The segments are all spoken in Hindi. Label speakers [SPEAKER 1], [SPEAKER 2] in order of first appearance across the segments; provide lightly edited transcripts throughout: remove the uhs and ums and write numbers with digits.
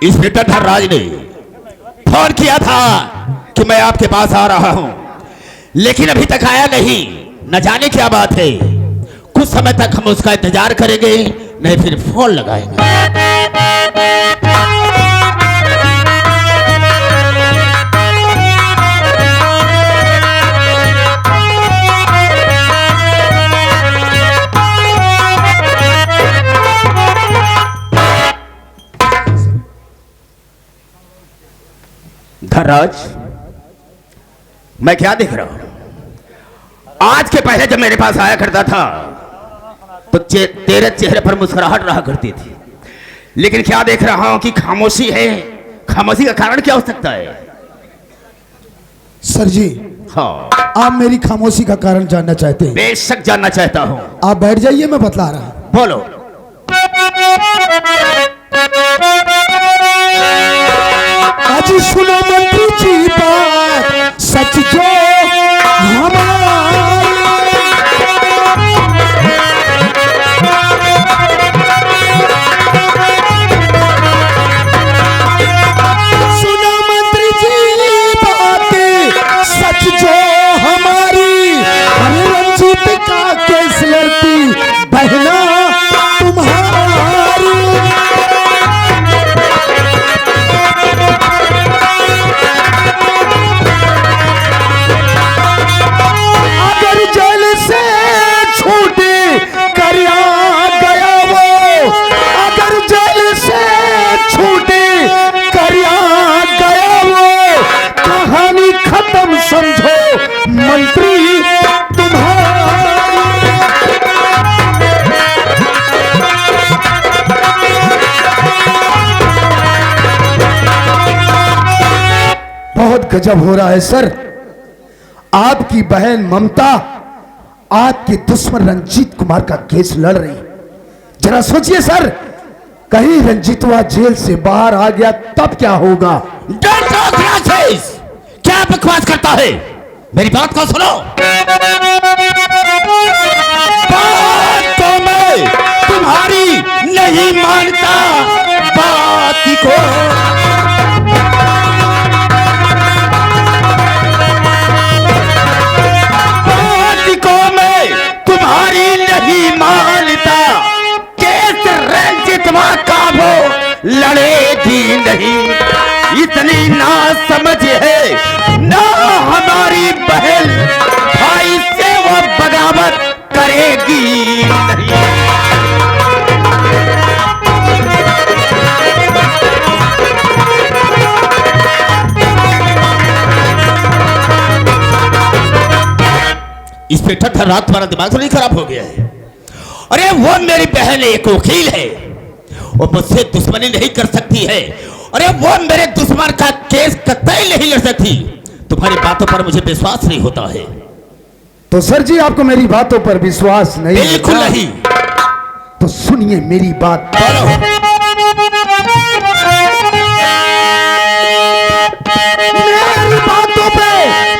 [SPEAKER 1] इंस्पेक्टर धनराज ने फोन किया था कि मैं आपके पास आ रहा हूं, लेकिन अभी तक आया नहीं। न जाने क्या बात है। कुछ समय तक हम उसका इंतजार करेंगे, नहीं फिर फोन लगाएंगे। धनराज, मैं क्या देख रहा हूं? आज के पहले जब मेरे पास आया करता था तो तेरे चेहरे पर मुस्कुराहट रहा करती थी, लेकिन क्या देख रहा हूं कि खामोशी है। खामोशी का कारण क्या हो सकता है?
[SPEAKER 2] सर जी,
[SPEAKER 1] हाँ,
[SPEAKER 2] आप मेरी खामोशी का कारण जानना चाहते हैं?
[SPEAKER 1] बेशक जानना चाहता हूं।
[SPEAKER 2] आप बैठ जाइए, मैं बतला रहा हूं।
[SPEAKER 1] बोलो।
[SPEAKER 2] आज सुनो मंत्री जी बात सच जो सुनो मंत्री जी बात सच जो हमारी, रंजीत का केस लड़ती बहना तुम्हारी। अगर जेल से छूटे करिया गया वो, अगर जेल से छूटे करिया गया वो, कहानी खत्म समझो मंत्री तुम्हारी। बहुत गजब हो रहा है सर। आपकी बहन ममता आपके दुश्मन रंजीत कुमार का केस लड़ रही। जरा सोचिए सर, कहीं रंजीतवा जेल से बाहर आ गया तब क्या होगा?
[SPEAKER 1] क्या बकवास करता है? मेरी बात को सुनो। बात तो मैं तुम्हारी नहीं मानता, बात को नहीं मानता। केस रंजीतवा का वो लड़े भी नहीं, इतनी ना समझ है ना हमारी बहन भाई से वो बगावत करेगी नहीं। इंस्पेक्टर धनराज, तुम्हारा दिमाग तो नहीं खराब हो गया है? अरे वो मेरी बहन एक वकील है, वो मुझसे दुश्मनी नहीं कर सकती है। अरे वो मेरे दुश्मन का केस कतई नहीं लड़ सकती। तुम्हारी बातों पर मुझे विश्वास नहीं होता है।
[SPEAKER 2] तो सर जी, आपको मेरी बातों पर विश्वास नहीं?
[SPEAKER 1] बिल्कुल नहीं।
[SPEAKER 2] तो सुनिए मेरी बात। मेरी बातों पे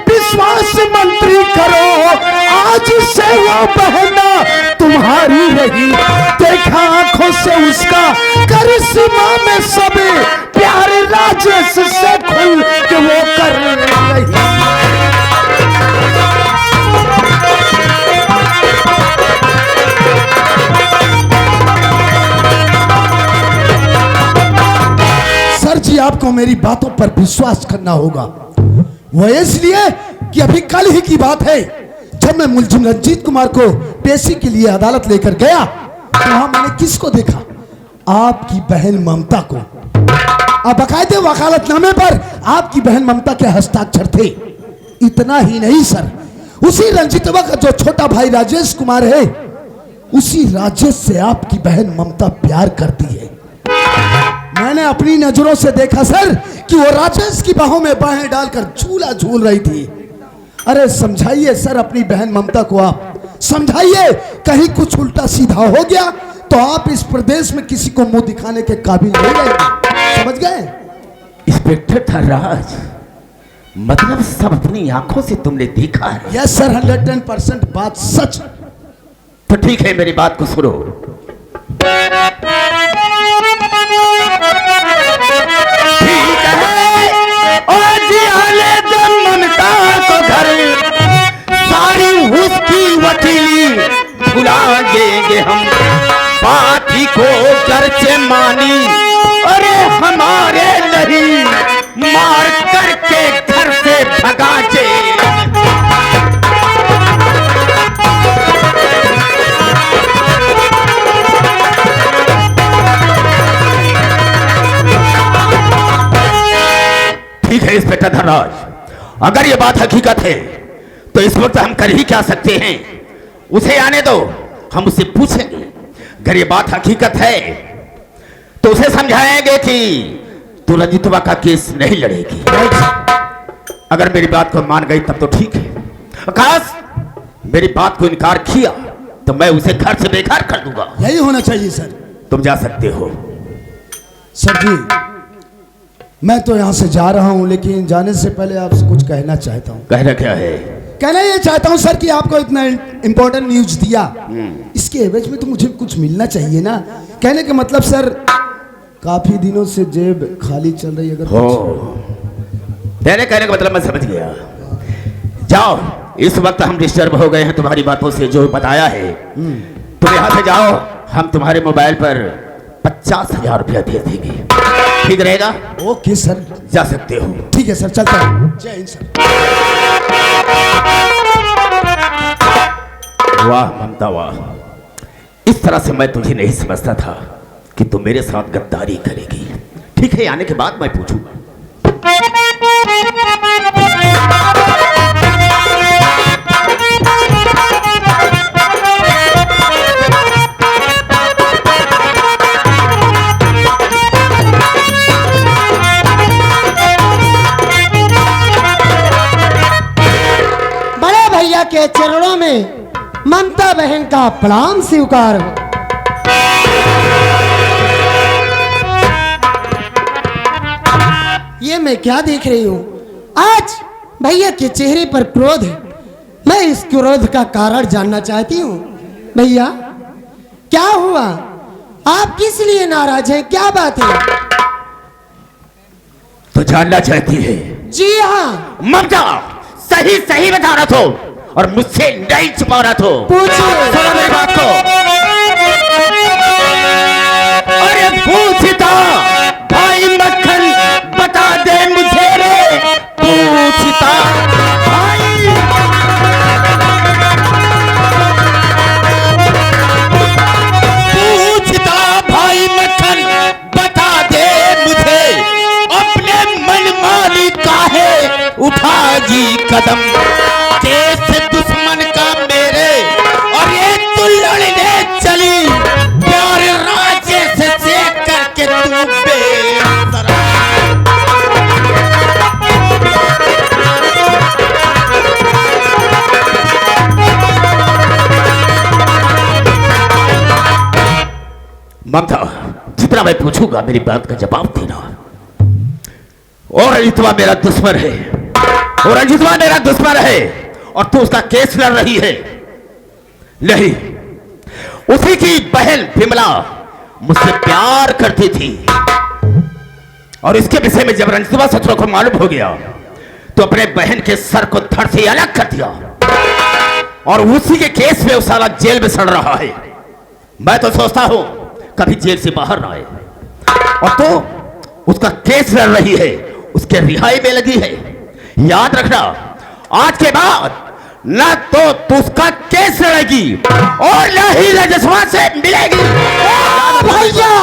[SPEAKER 2] विश्वास मंत्री करो, आज से वो बहना तुम्हारी रही। देखा आंखों से उसका करिश्मा में सब प्यार राजेश से खुल के वो कर रही। सर जी, आपको मेरी बातों पर विश्वास करना होगा। वो इसलिए कि अभी कल ही की बात है, जब मैं मुलजिम रंजीत कुमार को पेशी के लिए अदालत लेकर गया तो वहां मैंने किसको देखा? आपकी बहन ममता को। अब बाकायदे वकालतनामे पर आपकी बहन ममता के हस्ताक्षर थे। इतना ही नहीं सर, उसी रंजीतवा का जो छोटा भाई राजेश कुमार है, उसी राजेश से आपकी बहन ममता प्यार करती है। मैंने अपनी नजरों से देखा सर कि वो राजेश की बाहों में बाहें डालकर झूला झूल रही थी। अरे समझाइए सर अपनी बहन ममता को, आप समझाइए। कहीं कुछ उल्टा सीधा हो गया तो आप इस प्रदेश में किसी को मुंह दिखाने के काबिल नहीं रहेंगे, समझ गए?
[SPEAKER 1] इंस्पेक्टर धनराज, मतलब सब अपनी आंखों से तुमने देखा है?
[SPEAKER 2] यस सर, 110% बात सच।
[SPEAKER 1] तो ठीक है, मेरी बात को सुनो। परिवार को घर, सारी उसकी वकीली भुला देंगे हम। पापी को घर से मानी, अरे हमारे नहीं, मार करके घर से भगा दे। ठीक है इंस्पेक्टर धनराज, अगर ये बात हकीकत है तो इस वक्त हम कर ही क्या सकते हैं। उसे आने दो, हम उससे पूछेंगे। अगर ये बात हकीकत है तो उसे समझाएंगे कि तू रंजितवा का केस नहीं लड़ेगी। अगर मेरी बात को मान गई तब तो ठीक है, खास मेरी बात को इनकार किया तो मैं उसे घर से बेकार कर दूंगा।
[SPEAKER 2] यही होना चाहिए सर।
[SPEAKER 1] तुम जा सकते हो।
[SPEAKER 2] सर जी, मैं तो यहाँ से जा रहा हूँ, लेकिन जाने से पहले आपसे कुछ कहना चाहता हूँ।
[SPEAKER 1] कहना क्या है?
[SPEAKER 2] कहना ये चाहता हूँ सर कि आपको इतना इम्पोर्टेंट न्यूज दिया, इसके एवज में तो मुझे कुछ मिलना चाहिए ना। कहने का मतलब सर, काफी दिनों से जेब खाली चल रही है। अगर
[SPEAKER 1] हो तेरे कहने का मतलब मैं समझ गया। जाओ, इस वक्त हम डिस्टर्ब हो गए हैं तुम्हारी बातों से जो बताया है। तुम यहाँ से जाओ, हम तुम्हारे मोबाइल पर 50,000 रुपया दे देंगे। ठीक रहेगा?
[SPEAKER 2] ओके सर,
[SPEAKER 1] जा सकते हो।
[SPEAKER 2] ठीक है सर, चलता हूँ। जय हिंद सर।
[SPEAKER 1] वाह ममता वाह, इस तरह से मैं तुझे नहीं समझता था कि तू मेरे साथ गद्दारी करेगी। ठीक है, आने के बाद मैं पूछूंगा।
[SPEAKER 3] बड़े भैया के चरणों में ममता बहन का प्रणाम स्वीकार हो। ये मैं क्या देख रही हूँ? आज भैया के चेहरे पर क्रोध है। मैं इस क्रोध का कारण जानना चाहती हूँ। भैया क्या हुआ? आप किस लिए नाराज हैं? क्या बात है?
[SPEAKER 1] तो जानना चाहती है?
[SPEAKER 3] जी हाँ।
[SPEAKER 1] ममता, सही सही बता रहा था और मुझसे नहीं छुपा रहा था।
[SPEAKER 3] पूछिए।
[SPEAKER 1] सुनो मेरी बात को। अरे पूछता भाई मक्खन बता दे मुझे रे, पूछता भाई। पूछता भाई मक्खन बता दे मुझे, अपने मन मानी काहे उठा जी कदम। देश दुश्मन का मेरे और ये तू लड़ने चली, प्यार राज्य से चेक करके तू बेसरा। ममता, जितना मैं पूछूंगा मेरी बात का जवाब देना। और रंजितवा मेरा दुश्मन है, और रंजितवा मेरा दुश्मन है, और तू उसका केस लड़ रही है। नहीं, उसी की बहन विमला मुझसे प्यार करती थी, और इसके विषय में जब रंजितवा सत्रों को मालूम हो गया तो अपने बहन के सर को धड़ से अलग कर दिया, और उसी के केस में उस साला जेल में सड़ रहा है। मैं तो सोचता हूं कभी जेल से बाहर ना आए, और तो उसका केस लड़ रही है, उसके रिहाई में लगी है। याद रखना, आज के बाद न तो तू उसका केस लड़ेगी और न ही रजस्वा से मिलेगी।
[SPEAKER 3] भैया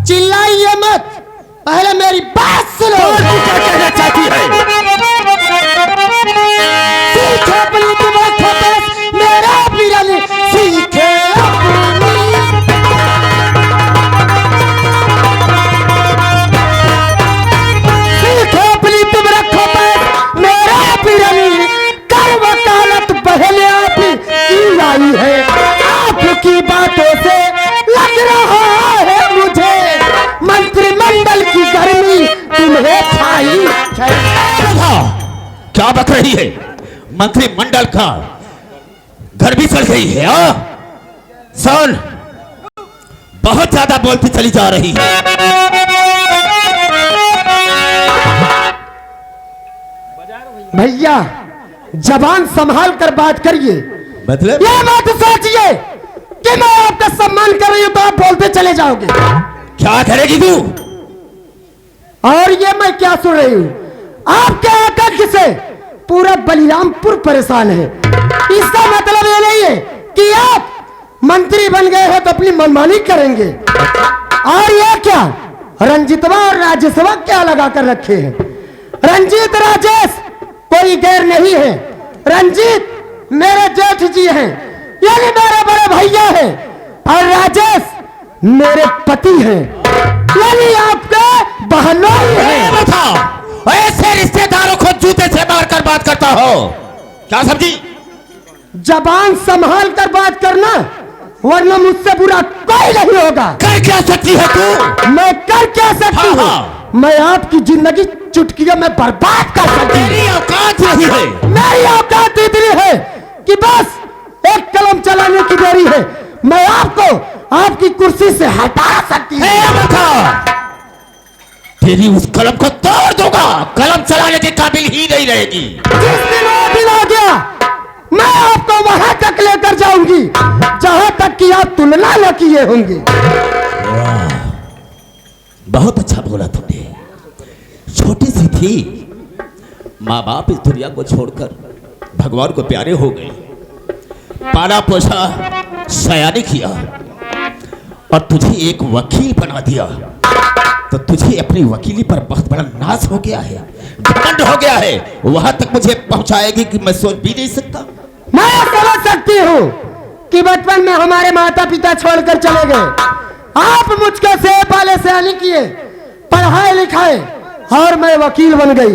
[SPEAKER 3] चिल्लाइए मत, पहले मेरी बात सुनो।
[SPEAKER 1] तू क्या कहना चाहती है?
[SPEAKER 3] सीखे अपनी दिमाग को बस, मेरा बिरल सीखे अपनी। सीखे अपनी तुम रखो बस, मेरा बिरल कर वकालत पहले आप की आई है। आपकी बातों से लग रहा है मुझे मंत्रिमंडल की गर्मी तुम्हें छाई।
[SPEAKER 1] क्या बक रही है? मंत्रिमंडल का घर भी चल गई है। सुन, बहुत ज्यादा बोलती चली जा रही है।
[SPEAKER 3] भैया जबान संभाल कर बात करिए।
[SPEAKER 1] मतलब
[SPEAKER 3] ये मत सोचिए कि मैं आपका सम्मान कर रही हूं तो आप बोलते चले जाओगे।
[SPEAKER 1] क्या करेगी तू?
[SPEAKER 3] और ये मैं क्या सुन रही हूं? आपके आतंक से पूरा बलिरामपुर परेशान है। इसका मतलब ये नहीं है कि आप मंत्री बन गए हैं तो अपनी मनमानी करेंगे। और ये क्या रंजीतवा और राजेशवा क्या लगा कर रखे हैं? रंजीत राजेश कोई गैर नहीं है। रंजीत मेरे जेठ जी हैं, यानी मेरे बड़े भैया हैं, और राजेश मेरे पति हैं, यानी आपके बहनोई हैं।
[SPEAKER 1] बताओ, ऐसे रिश्तेदारों को जूते से मारकर बात करता हो? क्या समझी?
[SPEAKER 3] जबान संभाल कर बात करना, वरना मुझसे बुरा कोई नहीं होगा।
[SPEAKER 1] कर क्या सकती है तू?
[SPEAKER 3] मैं कर क्या सकती हूँ?
[SPEAKER 1] हाँ।
[SPEAKER 3] मैं आपकी जिंदगी चुटकियों में बर्बाद कर सकती हूँ।
[SPEAKER 1] तेरी औकात नहीं है।
[SPEAKER 3] मेरी औकात इतनी है कि बस एक कलम चलाने की देरी है, मैं आपको आपकी कुर्सी से हटा सकती हूँ।
[SPEAKER 1] तेरी उस कलम को तोड़ दूंगा, कलम चलाने के काबिल ही नहीं रहेगी।
[SPEAKER 3] जिस दिन वो दिन आ गया, मैं आपको वहां तक लेकर जाऊंगी जहां तक कि आप तुलना न किए होंगे।
[SPEAKER 1] बहुत अच्छा बोला तुमने। छोटी सी थी, माँ बाप इस दुनिया को छोड़कर भगवान को प्यारे हो गए, पाला पोसा सयानी किया और तुझे एक वकील बना दिया, तो तुझे अपनी वकीली पर बहुत बड़ा नाज हो गया है, घमंड हो गया है। वहां तक मुझे पहुंचाएगी कि मैं सोच भी नहीं सकता।
[SPEAKER 3] मैं समझ सकती हूँ कि बचपन में हमारे माता पिता छोड़कर चले गए, आप मुझको से पाले सयानी किए, पढ़ाए लिखाए और मैं वकील बन गई।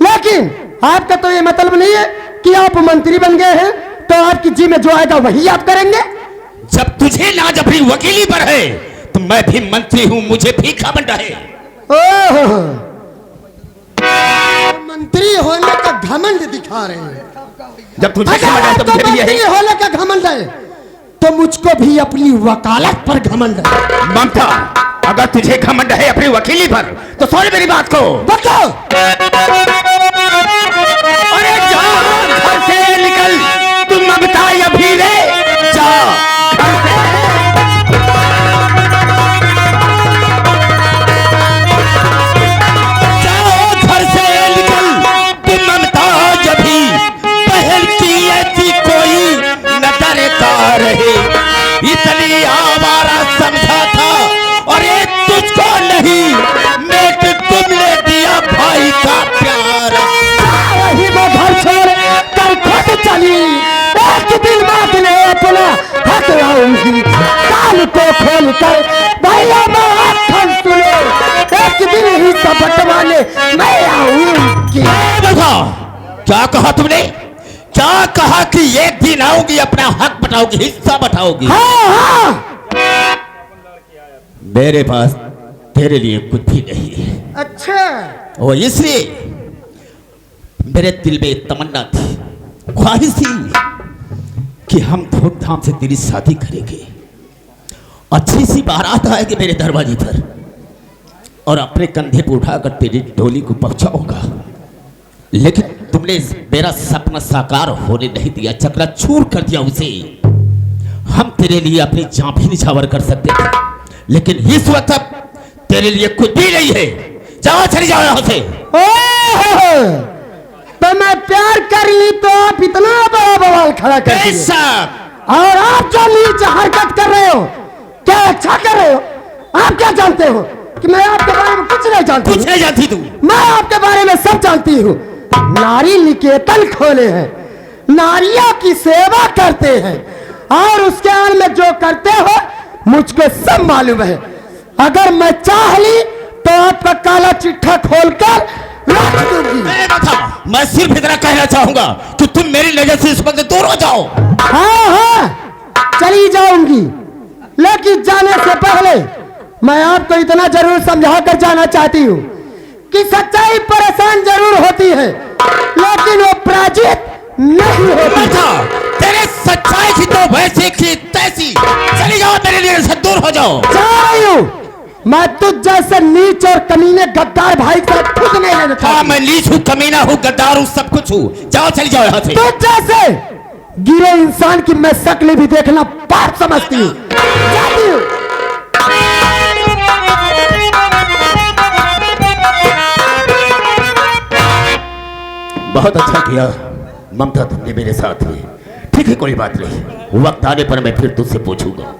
[SPEAKER 3] लेकिन आपका तो ये मतलब नहीं है कि आप मंत्री बन गए हैं तो आपकी जी में जो आएगा वही आप करेंगे।
[SPEAKER 1] जब तुझे नाज अपनी वकीली पर है तो मैं भी मंत्री हूं, मुझे भी घमंड है।
[SPEAKER 3] ओह, मंत्री होने का घमंड दिखा रहे हैं।
[SPEAKER 1] जब तुझे
[SPEAKER 3] अगर
[SPEAKER 1] घमंड है तो
[SPEAKER 3] आपको
[SPEAKER 1] मुझे भी
[SPEAKER 3] मंत्री
[SPEAKER 1] है।
[SPEAKER 3] होने का घमंड है तो मुझको भी अपनी वकालत पर घमंड है।
[SPEAKER 1] ममता, अगर तुझे घमंड है अपनी वकीली पर तो सुन मेरी बात को।
[SPEAKER 3] बताओ।
[SPEAKER 1] अरे जा घर से निकल, तुम ममता या भी रे, जा घर से। जाओ घर से निकल, तुम ममता या भी, पहल की ऐसी कोई न डरता रहे। इतनी आवारा समझा था और ये तुझको नहीं, मेट तुमने दिया भाई का प्यार।
[SPEAKER 3] वही वो घर छोड़ कर खुद चली, एक दिन बाद ने अपना हक लाऊंगी, कान को खोल कर भैया मैं आँखन सुनो, एक दिन ही सब बंटवाने मैं आऊंगी।
[SPEAKER 1] बता, क्या कहा तुमने? क्या कहा कि एक दिन आऊंगी, अपना हक बटाओगी, हिस्सा बटाओगी?
[SPEAKER 3] हाँ हाँ।
[SPEAKER 1] मेरे पास तेरे लिए कुछ भी नहीं है।
[SPEAKER 3] अच्छा,
[SPEAKER 1] वो इसलिए मेरे दिल में तमन्ना थी, ख्वाहिश थी कि हम धूमधाम से तेरी शादी करेंगे, अच्छी सी बारात आएगी मेरे दरवाजे पर और अपने कंधे पर उठाकर तेरी डोली को पहुंचाऊंगा। लेकिन तुमने मेरा सपना साकार होने नहीं दिया, चकनाचूर कर दिया उसे। हम तेरे लिए अपनी जान भी निछावर कर सकते थे, लेकिन इस वक्त अब तेरे लिए कुछ भी नहीं है। जाओ, चली जाओ यहां से।
[SPEAKER 3] तो मैं प्यार कर ली तो आप इतना बड़ा बवाल खड़ा कर दिए।
[SPEAKER 1] बेशक।
[SPEAKER 3] और आप जो नीच हरकत कर रहे हो, क्या अच्छा कर रहे हो? आप क्या जानते हो कि मैं आपके बारे में कुछ नहीं जानती?
[SPEAKER 1] कुछ नहीं जानती तू?
[SPEAKER 3] मैं आपके बारे में सब जानती हूँ। नारी निकेतन खोले हैं, नारियों की सेवा करते हैं और उसके आड़ में जो करते हो मुझको सब मालूम है। अगर मैं चाह ली तो आपका काला चिट्ठा खोलकर रख दूंगी।
[SPEAKER 1] मैं सिर्फ इतना कहना चाहूंगा कि तुम मेरी नजर से इस वक्त दूर हो जाओ।
[SPEAKER 3] हाँ हाँ, चली जाऊंगी, लेकिन जाने से पहले मैं आपको इतना जरूर समझा कर जाना चाहती हूँ कि सच्चाई परेशान जरूर होती है, लेकिन वो पराजित नहीं होती।
[SPEAKER 1] तेरे सच्चाई की तो वैसी की तैसी। चली जाओ, मेरे लिए से दूर हो जाओ।
[SPEAKER 3] जा रही हूँ, मैं तुझ जैसे नीच और कमीने गद्दार भाई का खुद नहीं लेना
[SPEAKER 1] हाँ
[SPEAKER 3] चाहता।
[SPEAKER 1] मैं नीच हूँ, कमीना हूँ, गद्दार हूँ, सब कुछ हूँ। जाओ चली जाओ यहाँ से।
[SPEAKER 3] तुझ जैसे गिरे इंसान की मैं शक्ल भी देखना पाप समझती हूँ। जाती हूँ।
[SPEAKER 1] बहुत अच्छा किया ममता, तुमने मेरे साथ में। ठीक है कोई बात नहीं, वक्त आने पर मैं फिर तुझसे पूछूंगा।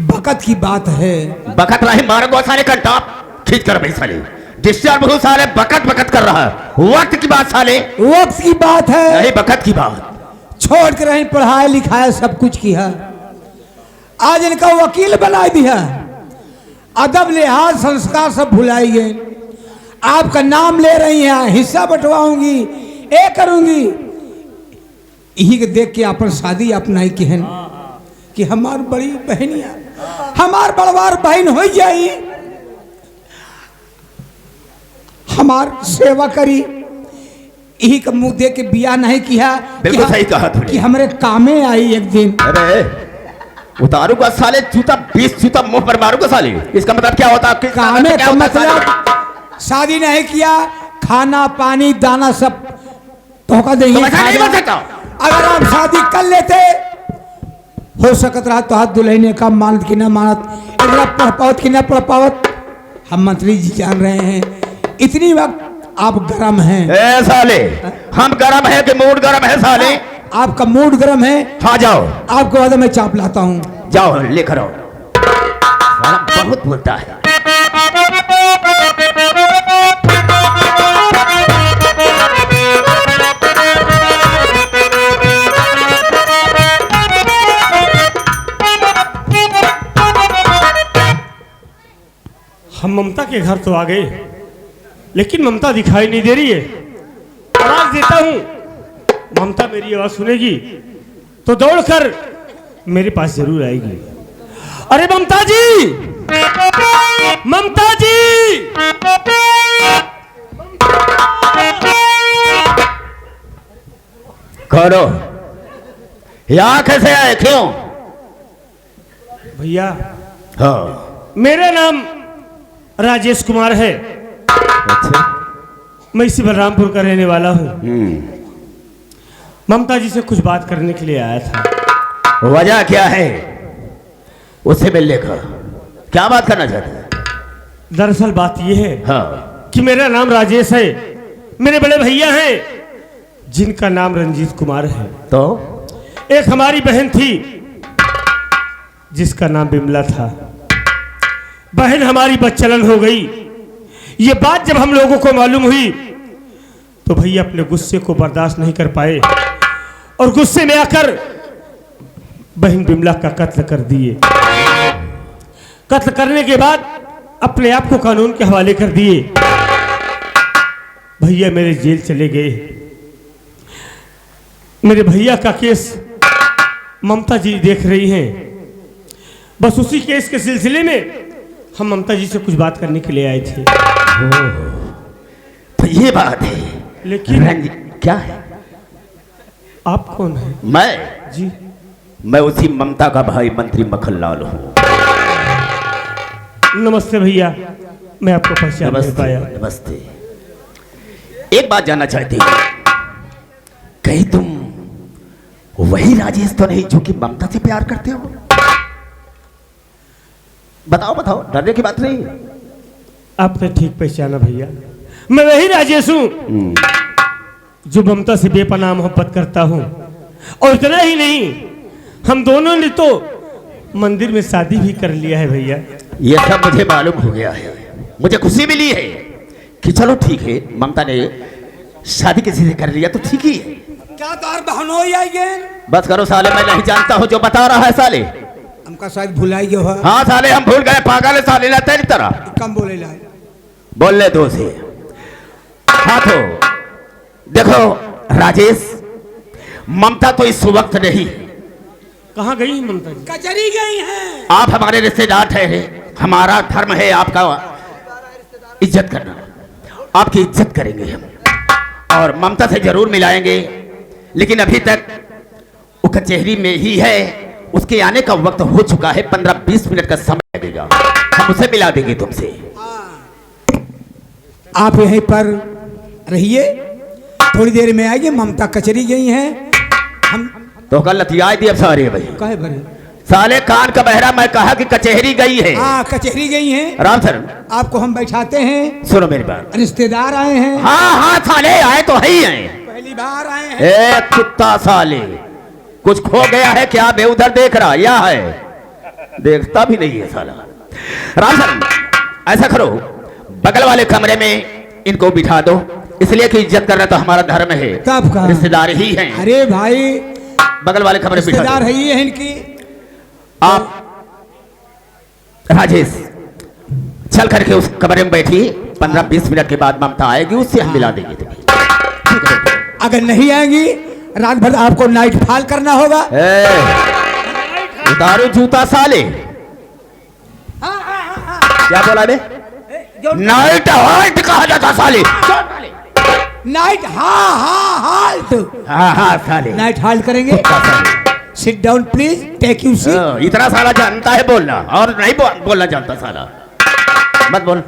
[SPEAKER 4] बकत की बात है।
[SPEAKER 1] बकत रहे मारो गौसाले का टॉप खींच कर भाई साले, डिस्टर्ब हो साले, बकत बकत कर रहा है। वक्त की बात साले,
[SPEAKER 4] वक्त की बात है।
[SPEAKER 1] नहीं बकत की बात।
[SPEAKER 4] छोड़ कर रही पढ़ाई लिखाई सब कुछ की है, आज इनका वकील बना दिया। अदब लिहाज संस्कार सब भुलाई गए। आपका नाम ले रही हैं, हिस्सा बंटवाऊंगी, ये करूंगी। यही के देख के अपन शादी अपना ही कहन कि हमार बड़ी बहनिया, हमार बड़वार बहन हो जाई, हमार सेवा करी। यही का मुंह देख के बिया नहीं किया।
[SPEAKER 1] बिल्कुल सही कहा तूने।
[SPEAKER 4] कि हमारे कामे आई एक दिन।
[SPEAKER 1] अरे उतारूंगा साले जूता, 20 जूता मुंह पर मारूंगा साले। इसका मतलब क्या होता है?
[SPEAKER 4] कामे
[SPEAKER 1] क्या
[SPEAKER 4] का
[SPEAKER 1] होता है साले?
[SPEAKER 4] मतलब शादी नहीं किया, खाना पानी दाना सब धोखा देंगे।
[SPEAKER 1] तो वैसा नहीं बोल सकता।
[SPEAKER 4] अगर आप शादी कर लेते हो सकत रहा तो हाथ दुल्हने का मानत की ना मानत, इतना पढ़ पावत की ना पढ़ पावत, हम मंत्री जी जान रहे हैं। इतनी वक्त आप गरम हैं।
[SPEAKER 1] ए साले, हम गरम है कि मूड गरम है साले?
[SPEAKER 4] आपका मूड गरम है।
[SPEAKER 1] हाँ जाओ,
[SPEAKER 4] आपको वादा मैं चाप लाता हूँ।
[SPEAKER 1] जाओ लेकर आओ। साला बहुत बोलता है।
[SPEAKER 5] हम ममता के घर तो आ गए, लेकिन ममता दिखाई नहीं दे रही है। आवाज देता हूं, ममता मेरी आवाज सुनेगी तो दौड़कर मेरे पास जरूर आएगी। अरे ममता जी, ममता जी,
[SPEAKER 1] करो, यहाँ कैसे आए, क्यों?
[SPEAKER 5] भैया
[SPEAKER 1] हाँ
[SPEAKER 5] मेरा नाम राजेश कुमार है,
[SPEAKER 1] अच्छा।
[SPEAKER 5] मैं इसी बलरामपुर का रहने वाला हूँ। ममता जी से कुछ बात करने के लिए आया था।
[SPEAKER 1] वजह क्या है उससे मिलने का? क्या बात करना चाहते हैं?
[SPEAKER 5] दरअसल बात यह है
[SPEAKER 1] हाँ
[SPEAKER 5] कि मेरा नाम राजेश है, मेरे बड़े भैया हैं जिनका नाम रंजीत कुमार है।
[SPEAKER 1] तो
[SPEAKER 5] एक हमारी बहन थी जिसका नाम बिमला था। बहन हमारी बदचलन हो गई। ये बात जब हम लोगों को मालूम हुई तो भैया अपने गुस्से को बर्दाश्त नहीं कर पाए और गुस्से में आकर बहन बिमला का कत्ल कर दिए। कत्ल करने के बाद अपने आप को कानून के हवाले कर दिए। भैया मेरे जेल चले गए। मेरे भैया का केस ममता जी देख रही हैं। बस उसी केस के सिलसिले में हम ममता जी से कुछ बात करने के लिए आए थे।
[SPEAKER 1] तो ये बात है।
[SPEAKER 5] लेकिन
[SPEAKER 1] क्या है?
[SPEAKER 5] आप कौन हैं?
[SPEAKER 1] मैं
[SPEAKER 5] जी
[SPEAKER 1] मैं उसी ममता का भाई मंत्री मक्खनलाल हूँ।
[SPEAKER 5] नमस्ते भैया, मैं आपको पहचान नहीं पाया।
[SPEAKER 1] नमस्ते। एक बात जानना चाहती हूँ, कहीं तुम वही राजेश तो नहीं जो कि ममता से प्यार करते हो? बताओ बताओ, डरने की बात नहीं।
[SPEAKER 5] आपने ठीक पहचाना भैया, मैं वही राजेश हूँ जो ममता से बेपनाह मोहब्बत करता हूँ। और इतना ही नहीं, हम दोनों ने तो मंदिर में शादी भी कर लिया है भैया।
[SPEAKER 1] ये सब मुझे मालूम हो गया है। मुझे खुशी मिली है कि चलो ठीक है, ममता ने शादी किसी से कर लिया तो ठीक ही है।
[SPEAKER 4] क्या तार बहनों ही आई गए?
[SPEAKER 1] बस करो साले, मैं नहीं जानता हूँ जो बता रहा है साले।
[SPEAKER 4] हमका शायद भुलाई गयो है।
[SPEAKER 1] हाँ साले, हम भूल गए, पागल है साले ना तेरी तरह।
[SPEAKER 4] कम बोले ला।
[SPEAKER 1] बोल ले दो से। हाँ तो देखो राजेश, ममता तो इस वक्त नहीं।
[SPEAKER 5] कहाँ गई ममता जी?
[SPEAKER 4] कचरी गई हैं।
[SPEAKER 1] आप हमारे रिश्तेदार ठहरे, हमारा धर्म है आपका इज्जत करना। आपकी इज्जत करेंगे हम और ममता से जरूर मिलाएंगे, लेकिन अभी तक वो कचहरी में ही है उसके आने का वक्त हो चुका है, 15-20 मिनट का समय लगेगा, हम उसे मिला देंगे तुमसे।
[SPEAKER 4] आप यहीं पर रहिए, थोड़ी देर में आएगी। ममता कचरी गई हैं, हम
[SPEAKER 1] तो कल लतियाए दी अब सारे भाई
[SPEAKER 4] कहे भरे।
[SPEAKER 1] साले कान का बहरा, मैं कहा कि कचहरी गई है।
[SPEAKER 4] हाँ कचहरी गई हैं।
[SPEAKER 1] राम सर
[SPEAKER 4] आपको हम बैठाते हैं,
[SPEAKER 1] सुनो मेरी बात।
[SPEAKER 4] रिश्तेदार आए हैं,
[SPEAKER 1] हाँ हाँ साले आए तो है ही हैं।
[SPEAKER 4] पहली बार आए हैं।
[SPEAKER 1] ए कुत्ता साले, कुछ खो गया है क्या? बे उधर देख रहा या है? देखता भी नहीं है साला। राम सर ऐसा करो, बगल वाले कमरे में इनको बिठा दो, इसलिए कि इज्जत करना तो हमारा धर्म है।
[SPEAKER 4] तब कहा?
[SPEAKER 1] रिश्तेदार ही हैं।
[SPEAKER 4] अरे भाई
[SPEAKER 1] बगल वाले कमरे में बिठा
[SPEAKER 4] रिश्तेदार
[SPEAKER 1] दो।
[SPEAKER 4] है ही है इनकी।
[SPEAKER 1] आप राजेश चल करके उस कमरे में बैठिए, 15-20 मिनट के बाद ममता आएगी, उससे हम मिला देंगे तुम्हें।
[SPEAKER 4] अगर नहीं आएंगी रात भर आपको नाइट फॉल करना होगा।
[SPEAKER 1] उतारो जूता साले। क्या बोला बे? नाइट हॉल्ट कहा जाता साले।
[SPEAKER 4] Night halt.
[SPEAKER 1] हाँ हाँ साले,
[SPEAKER 4] नाइट हाल्ट करेंगे।
[SPEAKER 1] कुत्ता साले।
[SPEAKER 4] Sit down please, take you seat.
[SPEAKER 1] इतना साला जानता है बोलना और नहीं बोलना जानता साला। मत बोल।